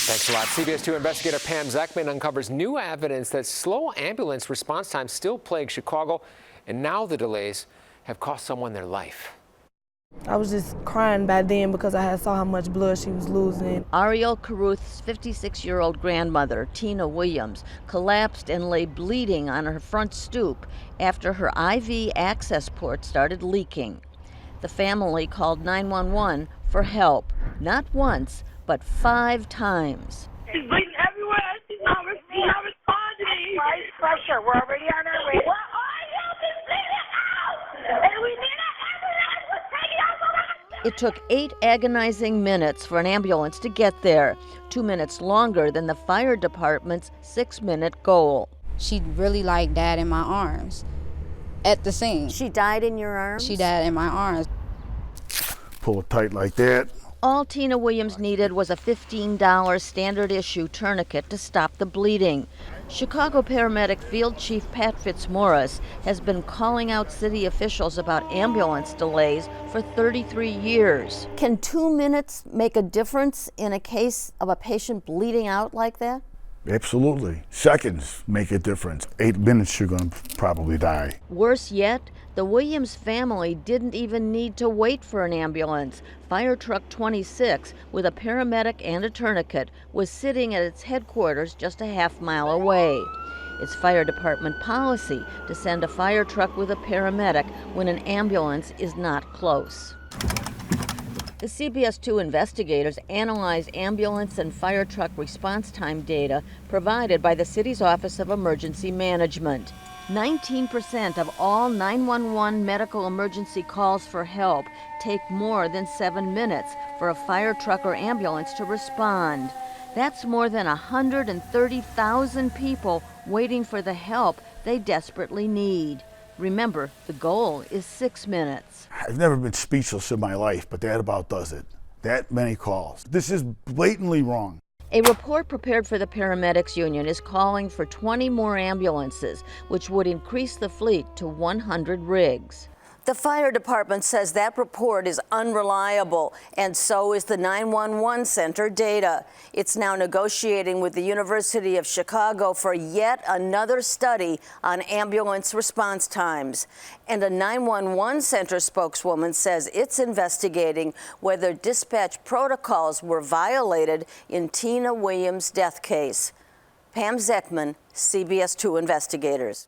Thanks a lot. CBS 2 investigator Pam Zekman uncovers new evidence that slow ambulance response times still plague Chicago, and now the delays have cost someone their life. I was just crying by then because I had saw how much blood she was losing. Ariel Caruth's 56-year-old grandmother, Tina Williams, collapsed and lay bleeding on her front stoop after her IV access port started leaking. The family called 911 for help, not once, but 5 times. She's bleeding everywhere. She's not responding. Rise pressure. We're already on our way. Well, our help is bleeding out, and we need an ambulance. We're taking out. It took 8 agonizing minutes for an ambulance to get there, 2 minutes longer than the fire department's 6-minute goal. She really died in my arms at the scene. She died in your arms? She died in my arms. Pull it tight like that. All Tina Williams needed was a $15 standard issue tourniquet to stop the bleeding. Chicago paramedic Field Chief Pat Fitzmaurice has been calling out city officials about ambulance delays for 33 years. Can 2 minutes make a difference in a case of a patient bleeding out like that? Absolutely. Seconds make a difference. 8 minutes, you're going to probably die. Worse yet, the Williams family didn't even need to wait for an ambulance. Fire Truck 26, with a paramedic and a tourniquet, was sitting at its headquarters just a half-mile away. It's fire department policy to send a fire truck with a paramedic when an ambulance is not close. The CBS 2 investigators analyzed ambulance and fire truck response time data provided by the city's Office of Emergency Management. 19% of all 911 medical emergency calls for help take more than 7 minutes for a fire truck or ambulance to respond. That's more than 130,000 people waiting for the help they desperately need. Remember, the goal is 6 minutes. I've never been speechless in my life, but that about does it. That many calls. This is blatantly wrong. A report prepared for the Paramedics Union is calling for 20 more ambulances, which would increase the fleet to 100 rigs. The fire department says that report is unreliable, and so is the 911 center data. It's now negotiating with the University of Chicago for yet another study on ambulance response times. And a 911 center spokeswoman says it's investigating whether dispatch protocols were violated in Tina Williams' death case. Pam Zekman, CBS 2 investigators.